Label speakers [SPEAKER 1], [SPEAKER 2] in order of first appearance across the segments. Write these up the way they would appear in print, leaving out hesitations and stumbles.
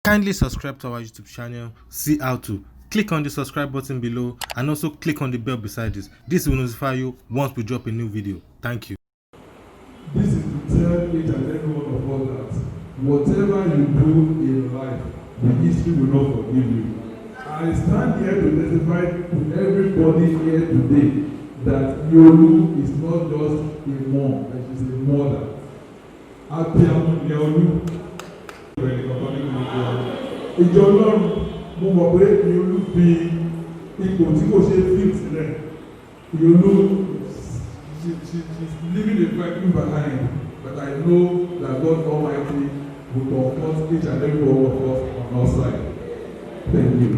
[SPEAKER 1] Kindly subscribe to our YouTube channel, see how to. Click on the subscribe button below and also click on the bell beside this. This will notify you once we drop a new video. Thank you.
[SPEAKER 2] This is to tell each and every one of us that whatever you do in life, the history will not forgive you. I stand here to testify to everybody here today that Yolu is not just a mom, but she's a mother. Abiamu Yolu. Ìjọ Ọlọ́run mo mọ̀ pé Yolu fi ipò tí kò ṣe fíìmù sílẹ̀. Yolu she's leaving a vacuum behind, but I know that God Almighty will comfort each and every one of us on our side. Thank you.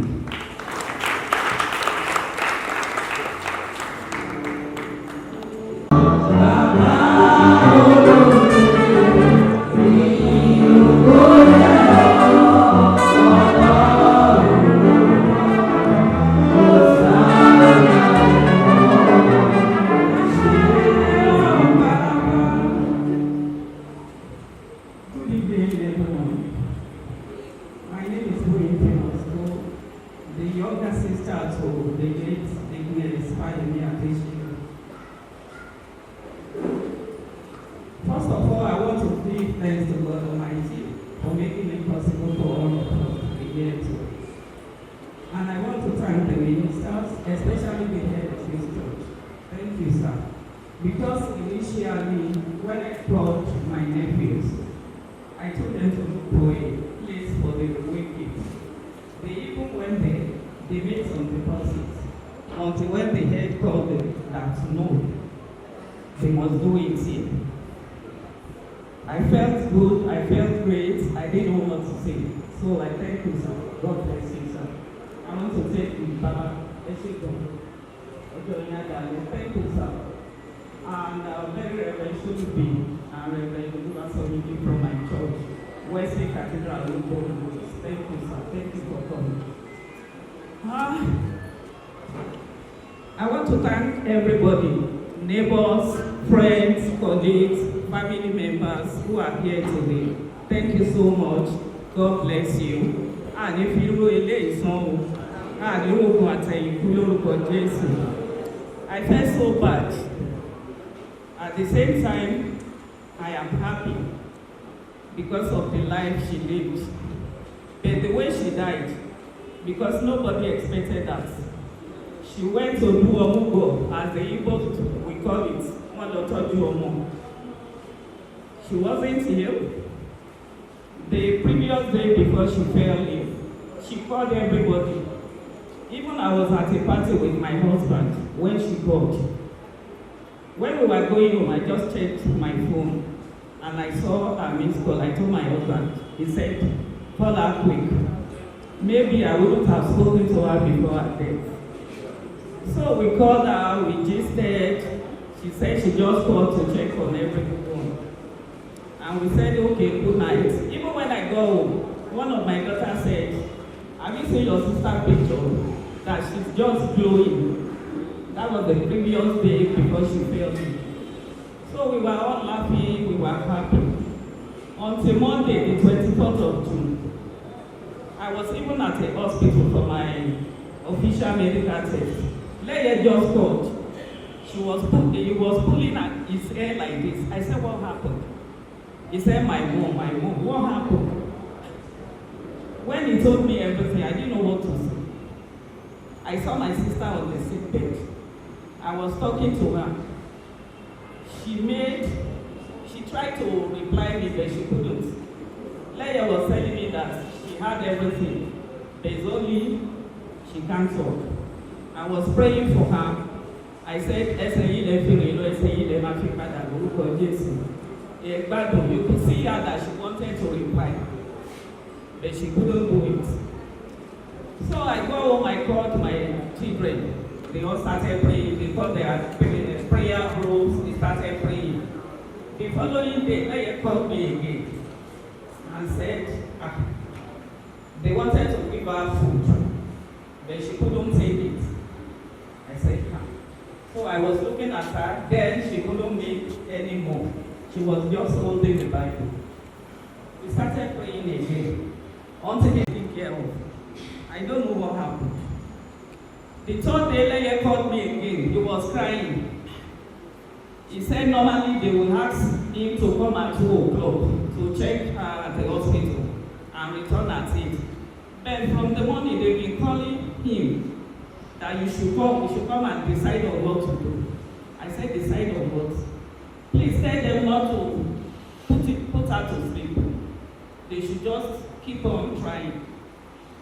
[SPEAKER 3] The younger sister to the late Ignorance Pioneer me at this year. First of all, I want to give thanks to God Almighty for making it possible for all of us to be here today. And I want to thank the ministers, especially the head of this church. Thank you, sir. Because initially, when I brought my nephews, I told them to look for a place for the wicked. They even went there, they made some deposits, until when the head called them that no, they must do it here. I felt good, I felt great, I didn't know what to say. So I thank you, sir. God bless you, sir. I want to thank you, Baba. Thank you, sir. And very Reverend Shubi and Reverend Yoruba from my church, Wesley Cathedral. Thank you, sir. Thank you for coming. I want to thank everybody, neighbors, friends, colleagues, family members who are here today. Thank you so much. God bless you. And if you really know, I felt so bad. At the same time, I am happy because of the life she lived. But the way she died, because nobody expected that. She went to Duomugo, as the Igbo we call it, Moloto Duomo. She wasn't ill. The previous day before she fell ill, she called everybody. Even I was at a party with my husband when she called. When we were going home, I just checked my phone and I saw a missed call. I told my husband, he said, call her quick. Maybe I wouldn't have spoken to her before her death. So we called her, we gisted. She said she just called to check on everything. And we said, okay, good night. Even when I go home, one of my daughters said, have you seen your sister's picture? That she's just glowing. That was the previous day before she fell ill. So we were all laughing, we were happy. Until Monday, the 24th of June, I was even at a hospital for my official medical test. Lady just called. He was pulling his hair like this. I said, what happened? He said, my mom. What happened? When he told me everything, I didn't know what to say. I saw my sister on the sick bed. I was talking to her. She tried to reply me, but she couldn't. Leia was telling me that she had everything. There's only she can't talk. I was praying for her. I said, you could see her that she wanted to reply, but she couldn't do it. So I go home, I called my children. They all started praying. They thought they had prayer groups. They started praying. The following day, they called me again and said they wanted to give her food, but she couldn't take it. I said, so I was looking at her. Then she couldn't make any more. She was just holding the Bible. We started praying again. until he didn't care of. I don't know what happened. The third day, Leye called me again. He was crying. He said normally they will ask him to come at 2 o'clock to check her at the hospital and return at 8. But from the morning, they've been calling him that you should come and decide on what to do. I said, decide on what? Please tell them not to put her to sleep. They should just keep on trying.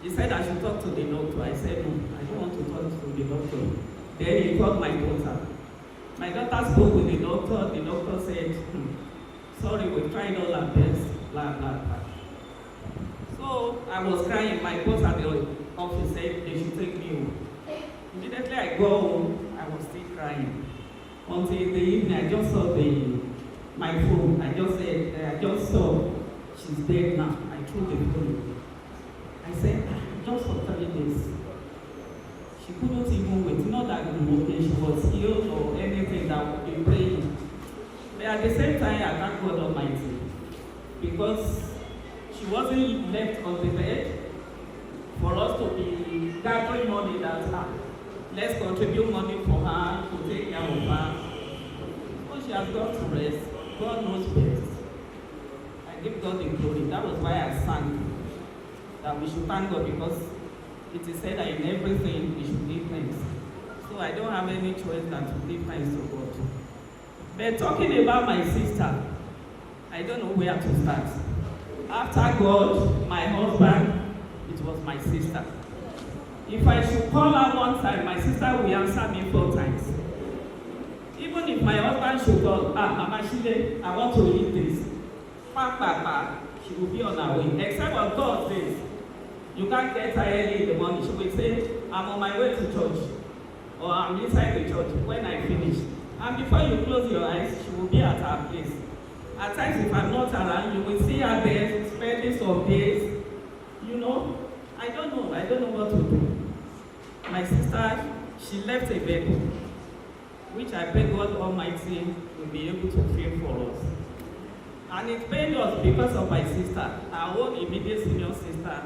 [SPEAKER 3] He said I should talk to the doctor. I said, no, I don't want to talk to the doctor. Then he called my daughter. My daughter spoke with the doctor. The doctor said, sorry, we tried all our best, blah, blah, blah. So I was crying. My boss at the office said they should take me home. Immediately I go home, I was still crying. Until the evening, I just saw my phone. I just saw she's dead now. I threw the phone. I said, just for 3 days. She couldn't even wait. Not that she was ill or anything that would be praying. But at the same time, I thank God Almighty. Because she wasn't left on the bed for us to be gathering money that let's contribute money for her to take care of her. So she has gone to rest. God knows best. I give God the glory. That was why I sang that we should thank God, because it is said that in everything we should give thanks. So I don't have any choice than to give thanks to God. But talking about my sister, I don't know where to start. After God, my husband, it was my sister. If I should call her one time, my sister will answer me 4 times. Even if my husband should call, Mama Shile, I want to eat this. She will be on her way. Except on Thursdays, you can't get her early in the morning. She will say, I'm on my way to church. Or I'm inside the church when I finish. And before you close your eyes, she will be at her place. At times, if I'm not around, you will see her there spending some days. You know, I don't know what to do. My sister, she left a baby, which I pray God Almighty will be able to fill for us. And it paid us because of my sister. Our own immediate senior sister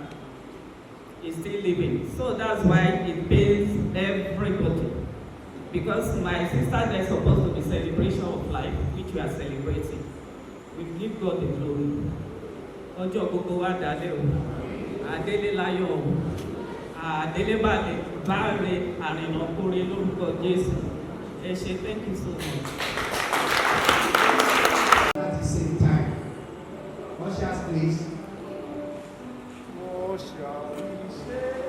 [SPEAKER 3] is still living. So that's why it pays everybody. Because my sister, there's supposed to be celebration of life, which we are celebrating. We give God the glory. Ọjọ́ gbogbo wa dalẹ̀ o, adélé láyọ̀ o, adélé báre àrìnà kórè lórúkọ Jésù. Ẹ ṣé, thank you so much.
[SPEAKER 4] At the same time, ushers please. What shall we say?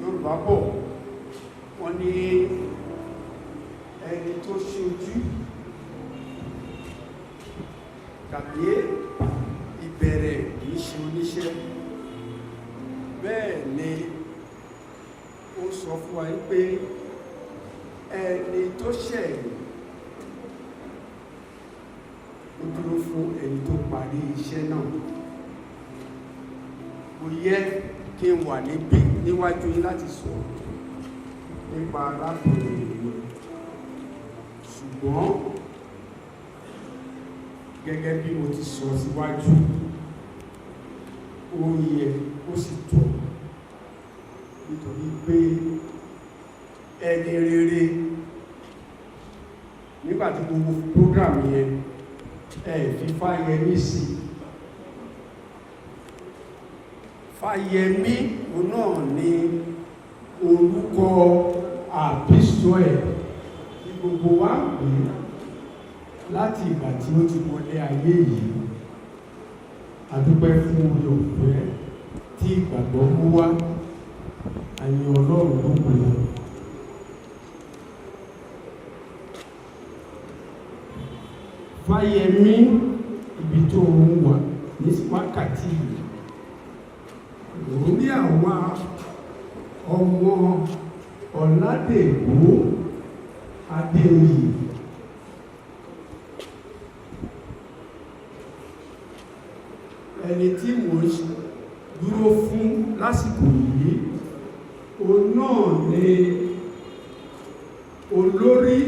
[SPEAKER 4] Yorùbá bọ̀ wọ́n ní ẹni tó ṣojú tàbí ìbẹ̀rẹ̀ kìí ṣe oníṣẹ́. Bẹ́ẹ̀ ni ó sọ fún wa pé ẹni tó ṣẹ̀yìn ó dúró fún ẹni tó parí iṣẹ́ náà. Kò yẹ kí n wà níbí níwájú yín láti sọ̀rọ̀ nípa arákùnrin ìlú, ṣùgbọ́n gẹ́gẹ́ bí mo ti sọ síwájú, ó yẹ ó sì tọ́, nítorí pé ẹni rere, nígbàtí mo wo program yẹn fi Fáyẹmí sí, Fáyẹmí náà ní orúkọ àbísọ ẹ̀ tí gbogbo wa ń pè láti ìgbà tí ó ti wọlé ayé yìí. A dúpẹ́ fún oore ọ̀fẹ́ tí ìgbàgbọ́ mú wá. A yìn Ọlọ́run lógo. Fáyẹmí, ibi tó ń wà ní wákàtí yìí, lórí àwa ọmọ Ọ̀ládègbó Adéoyè, ẹni tí mo dúró fún lásìkò yìí, òun náà ni olórí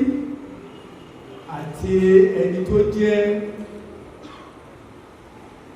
[SPEAKER 4] àti ẹni tó jẹ́